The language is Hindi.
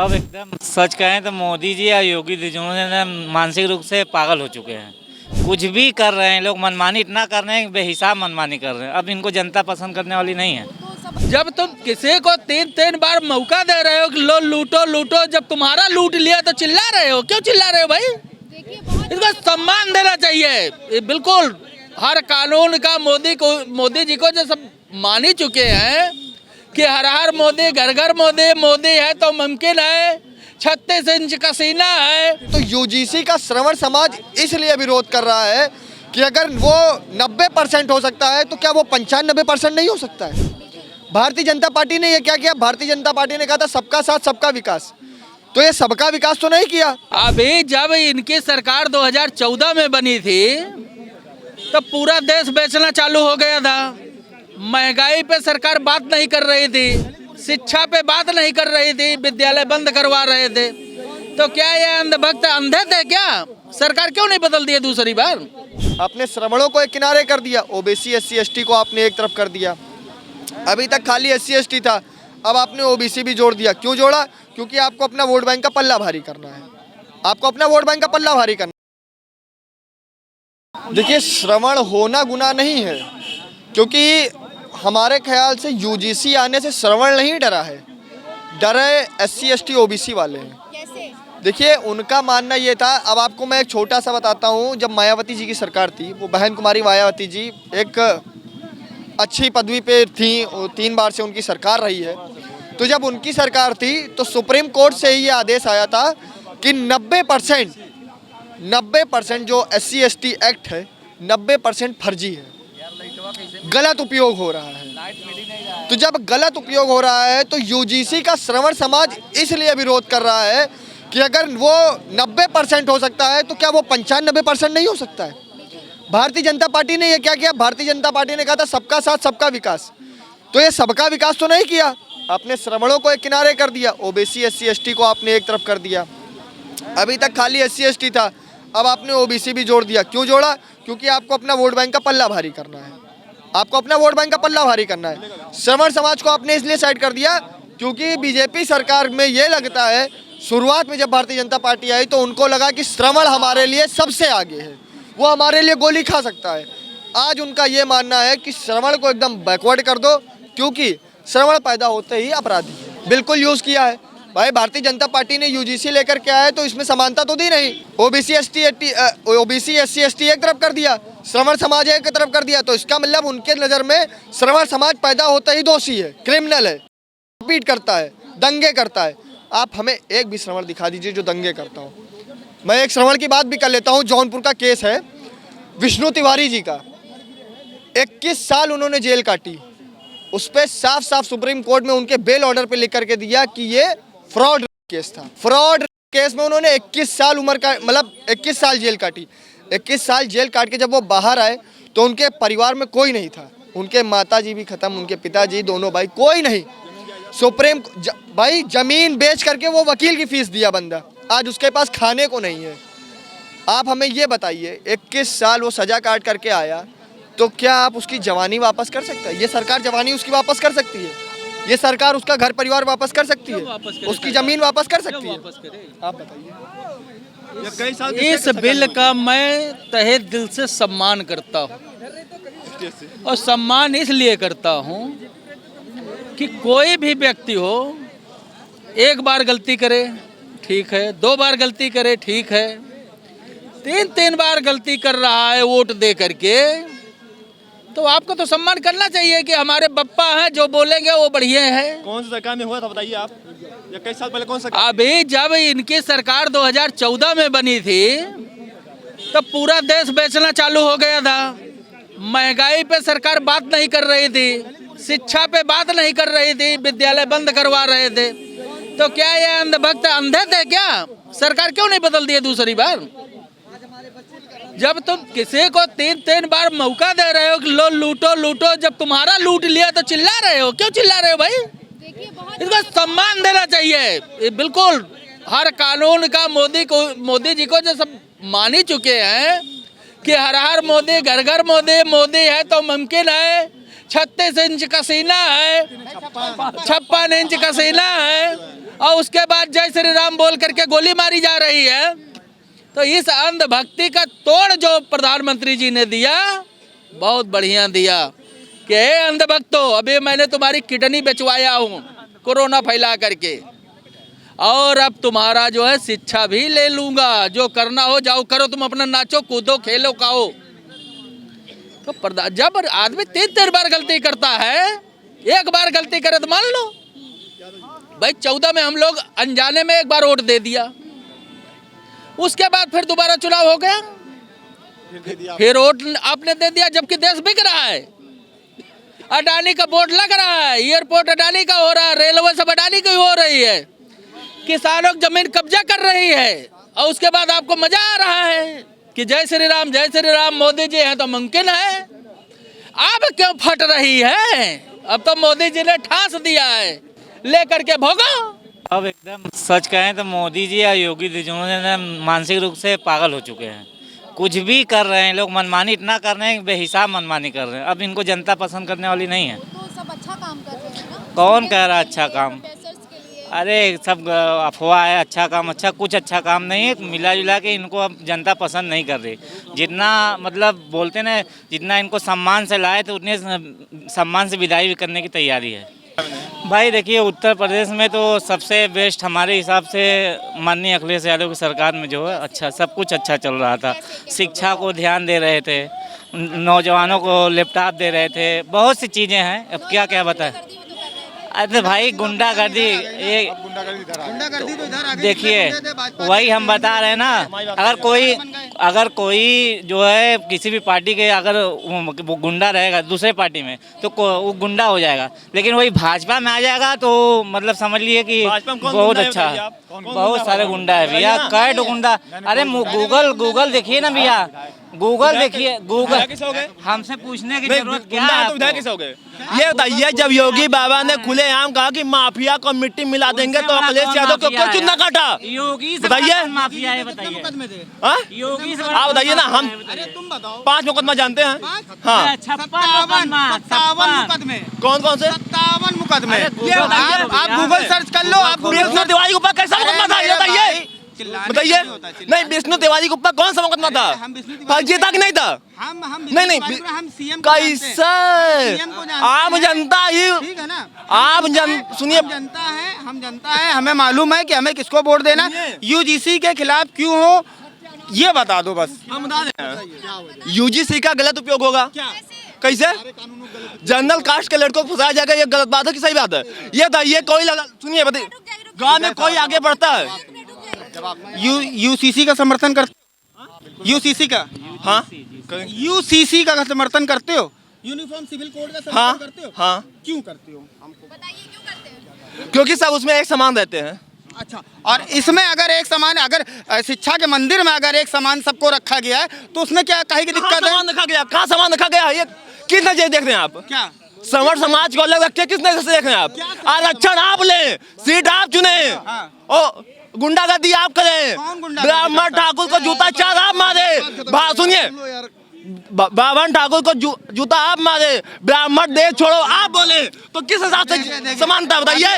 अब एकदम सच कहें तो मोदी जी या योगी जी जिन्होंने मानसिक रूप से पागल हो चुके हैं। कुछ भी कर रहे हैं लोग, मनमानी इतना कर रहे हैं, बेहिसाब मनमानी कर रहे हैं। अब इनको जनता पसंद करने वाली नहीं है। जब तुम किसी को तीन तीन बार मौका दे रहे हो कि लो लूटो लूटो, जब तुम्हारा लूट लिया तो चिल्ला रहे हो, क्यों चिल्ला रहे हो भाई? इसको सम्मान देना चाहिए। ये बिल्कुल हर कानून का मोदी जी को जो सब मान ही चुके हैं कि हर हर मोदी, घर घर मोदी, मोदी है तो मुमकिन है, 36 इंच का सीना है। तो यूजीसी का श्रवण समाज इसलिए विरोध कर रहा है कि अगर वो 90% हो सकता है तो क्या वो 95% नहीं हो सकता है? भारतीय जनता पार्टी ने ये क्या किया? भारतीय जनता पार्टी ने कहा था सबका साथ सबका विकास, तो ये सबका विकास तो नहीं किया। अभी जब इनकी सरकार 2014 में बनी थी तो पूरा देश बेचना चालू हो गया था। महंगाई पे सरकार बात नहीं कर रही थी, शिक्षा पे बात नहीं कर रही थी, विद्यालय बंद करवा रहे थे। तो क्या ये अंधभक्त अंधे थे क्या? सरकार क्यों नहीं बदल दी दूसरी बार? आपने श्रवणों को एक किनारे कर दिया, ओबीसी एससी एसटी को आपने एक तरफ कर दिया। अभी तक खाली एससी एसटी था, अब आपने ओबीसी भी जोड़ दिया। क्यों जोड़ा? क्योंकि आपको अपना वोट बैंक का पल्ला भारी करना है। आपको अपना वोट बैंक का पल्ला भारी करना। देखिए, श्रवण होना गुनाह नहीं है, क्योंकि हमारे ख्याल से यूजीसी आने से श्रवण नहीं डरा है, डरे एससी एसटी ओबीसी वाले हैं। देखिए, उनका मानना ये था। अब आपको मैं एक छोटा सा बताता हूँ। जब मायावती जी की सरकार थी, वो बहन कुमारी मायावती जी एक अच्छी पदवी पे थी, 3 बार से उनकी सरकार रही है। तो जब उनकी सरकार थी तो सुप्रीम कोर्ट से ये आदेश आया था कि 90% जो एससी एसटी एक्ट है 90% फर्जी है, गलत उपयोग हो रहा है। तो जब गलत उपयोग हो रहा है तो यूजीसी का श्रवण समाज इसलिए विरोध कर रहा है कि अगर वो 90% हो सकता है तो क्या वो 95% नहीं हो सकता है? भारतीय जनता पार्टी ने ये क्या किया? भारतीय जनता पार्टी ने कहा था सबका साथ सबका विकास, तो ये सबका विकास तो नहीं किया। आपने श्रवणों को एक किनारे कर दिया, ओबीसी एससी एसटी को आपने एक तरफ कर दिया। अभी तक खाली एससी एसटी था, अब आपने ओबीसी भी जोड़ दिया। क्यों जोड़ा? क्योंकि आपको अपना वोट बैंक का पल्ला भारी करना है। आपको अपना वोट बैंक का पल्ला भारी करना है। श्रवण समाज को आपने इसलिए साइड कर दिया क्योंकि बीजेपी सरकार में ये लगता है, शुरुआत में जब भारतीय जनता पार्टी आई तो उनको लगा कि श्रवण हमारे लिए सबसे आगे है, वो हमारे लिए गोली खा सकता है। आज उनका ये मानना है कि श्रवण को एकदम बैकवर्ड कर दो, क्योंकि श्रवण पैदा होते ही अपराधी है। बिल्कुल यूज़ किया है भाई। भारतीय जनता पार्टी ने यूजीसी लेकर के आया है तो इसमें समानता तो दी नहीं। ओबीसी एससी एसटी एक तरफ कर दिया, श्रवण समाज एक तरफ कर दिया, तो इसका मतलब उनके नज़र में श्रवण समाज पैदा होता ही दोषी है, क्रिमिनल है, पीट करता है, दंगे करता है। आप हमें एक भी श्रवण दिखा दीजिए जो दंगे करता हो। मैं एक श्रवण की बात भी कर लेता हूँ। जौनपुर का केस है विष्णु तिवारी जी का, 21 साल उन्होंने जेल काटी। उस पर साफ साफ सुप्रीम कोर्ट में उनके बेल ऑर्डर पे लिख करके दिया कि ये फ्रॉड केस था। फ्रॉड केस में उन्होंने 21 साल उम्र का, मतलब 21 साल जेल काटी। 21 साल जेल काट के जब वो बाहर आए तो उनके परिवार में कोई नहीं था। उनके माताजी भी खत्म, उनके पिताजी, दोनों भाई, कोई नहीं। सुप्रीम भाई जमीन बेच करके वो वकील की फीस दिया बंदा, आज उसके पास खाने को नहीं है। आप हमें ये बताइए, 21 साल वो सजा काट करके आया तो क्या आप उसकी जवानी वापस कर सकते हैं? ये सरकार जवानी उसकी वापस कर सकती है? ये सरकार उसका घर परिवार वापस कर सकती है? उसकी जमीन वापस कर सकती है? आप बताइए। इस बिल का मैं तहे दिल से सम्मान करता हूँ, और सम्मान इसलिए करता हूँ कि कोई भी व्यक्ति हो, एक बार गलती करे ठीक है, 2 बार गलती करे ठीक है, 3 बार गलती कर रहा है वोट दे करके, तो आपको तो सम्मान करना चाहिए कि हमारे बप्पा हैं, जो बोलेंगे वो बढ़िया है। कौन सी सरकार में हुआ था बताइए आप? या कई साल पहले कौन सा? अभी जब इनकी सरकार 2014 में बनी थी तो पूरा देश बेचना चालू हो गया था। महंगाई पे सरकार बात नहीं कर रही थी, शिक्षा पे बात नहीं कर रही थी, विद्यालय बंद करवा रहे थे। तो क्या ये अंधभक्त अंधे थे क्या? सरकार क्यों नहीं बदल दी दूसरी बार? जब तुम किसी को 3 बार मौका दे रहे हो कि लो लूटो लूटो, जब तुम्हारा लूट लिया तो चिल्ला रहे हो, क्यों चिल्ला रहे हो भाई? इसको सम्मान देना चाहिए। ये बिल्कुल हर कानून का मोदी जी को जो सब मान ही चुके हैं कि हर हर मोदी, घर घर मोदी, मोदी है तो मुमकिन है, 36 इंच का सीना है, 56 इंच का सीना है, और उसके बाद जय श्री राम बोल करके गोली मारी जा रही है। तो इस अंधभक्ति का तोड़ जो प्रधानमंत्री जी ने दिया, बहुत बढ़िया दिया कि हे अंधभक्तों, अभी मैंने तुम्हारी किडनी बेचवाया हूँ कोरोना फैला करके, और अब तुम्हारा जो है शिक्षा भी ले लूंगा। जो करना हो जाओ करो, तुम अपना नाचो कूदो खेलो खाओ। तो जब आदमी 3 बार गलती करता है, एक बार गलती करे तो मान लो। भाई 14 में हम लोग अनजाने में एक बार वोट दे दिया, उसके बाद फिर दोबारा चुनाव हो गया, फिर वोट आपने दे दिया, जबकि देश बिक रहा है। अडानी का बोर्ड लग रहा है, एयरपोर्ट अडानी का हो रहा है, रेलवे सब अडानी की हो रही है, किसानों की जमीन कब्जा कर रही है, और उसके बाद आपको मजा आ रहा है कि जय श्री राम मोदी जी हैं तो मुमकिन है। अब क्यों फट रही है? अब तो मोदी जी ने ठास दिया है, लेकर के भोगो। अब एकदम सच कहें तो मोदी जी या योगी जी जिन्होंने मानसिक रूप से पागल हो चुके हैं। कुछ भी कर रहे हैं लोग, मनमानी इतना कर रहे हैं, बेहिसाब मनमानी कर रहे हैं। अब इनको जनता पसंद करने वाली नहीं है। तो सब अच्छा काम कर रहे हैं ना। कौन कह रहा है अच्छा काम? प्रोफेसर्स के लिए अरे सब अफवाह है। अच्छा काम, अच्छा कुछ अच्छा काम नहीं है। मिला जुला के इनको अब जनता पसंद नहीं कर रही। जितना मतलब बोलते ना, जितना इनको सम्मान से लाए तो उतने सम्मान से विदाई भी करने की तैयारी है। भाई देखिए, उत्तर प्रदेश में तो सबसे बेस्ट हमारे हिसाब से माननीय अखिलेश यादव की सरकार में जो है अच्छा सब कुछ अच्छा चल रहा था। शिक्षा को ध्यान दे रहे थे, नौजवानों को लैपटॉप दे रहे थे, बहुत सी चीज़ें हैं। अब क्या क्या बताएं। अरे भाई गुंडागर्दी, ये देखिए वही हम बता रहे हैं ना। अगर कोई जो है किसी भी पार्टी के अगर वो गुंडा रहेगा दूसरे पार्टी में तो वो गुंडा हो जाएगा, लेकिन वही भाजपा में आ जाएगा तो मतलब समझ लिए कि बहुत अच्छा। बहुत सारे गुंडा है भैया, कैट गुंडा। अरे गूगल देखिए ना भैया, गूगल देखिए, गूगल हमसे पूछने की जरूरत क्या है? ये बताइए, जब योगी बाबा ने खुलेआम कहा कि माफिया को मिट्टी मिला देंगे तो अखिलेश यादव को क्यों चुनना काटा? योगी से बताइए, माफिया है, बताइए योगी से आप बताइए ना। हम 5 मुकदमा जानते हैं। हाँ, 57 मुकदमे। कौन कौन से? 57 मुकदमे। आप गूगल सर्च कर लो। आप विष्णु तिवारी के ऊपर कैसा मुकदमा था ये बताइए? बताइए। नहीं, विष्णु तिवारी के ऊपर कौन सा मुकदमा था? फर्जी था कि नहीं था? नहीं, हम सीएम कैसा आम जनता ही, आप सुनिए, हम जनता है, हमें मालूम है कि हमें किसको वोट देना। यूजीसी के खिलाफ क्यों हो ये बता दो बस। हम बता दें। यूजीसी का गलत उपयोग होगा। कैसे? जनरल कास्ट के लड़कों को फंसाया जाएगा, ये गलत बात है कि सही बात है? ये बताइए, कोई सुनिए, बताइए, गाँव में कोई आगे बढ़ता है? यूसीसी का समर्थन करते? यूसीसी का, हाँ, यूसीसी का समर्थन करते हो? यूनिफॉर्म सिविल कोड का समर्थन करते हो? हाँ। क्यों करते हो? बताइए क्यों करते हो? क्योंकि सब उसमें एक समान रहते हैं। अच्छा, और इसमें अगर एक समान, अगर शिक्षा के मंदिर में अगर एक समान सबको रखा गया है तो उसमें क्या कहीं की दिक्कत है? सामान रखा गया, कहाँ सामान रखा गया? ये किस नजर देख रहे हैं आप? क्या संवर समाज को अलग रख के किस नजर से देख रहे हैं आप? आरक्षण आप ले, सीट आप चुने, और गुंडागर्दी आप करें। ब्राह्मण ठाकुर को जूता चार आप मारे। सुनिए, बावन ठाकुर को जूता आप मारे, ब्राह्मण देश छोड़ो आप बोले, तो किस हिसाब से समानता बताइए?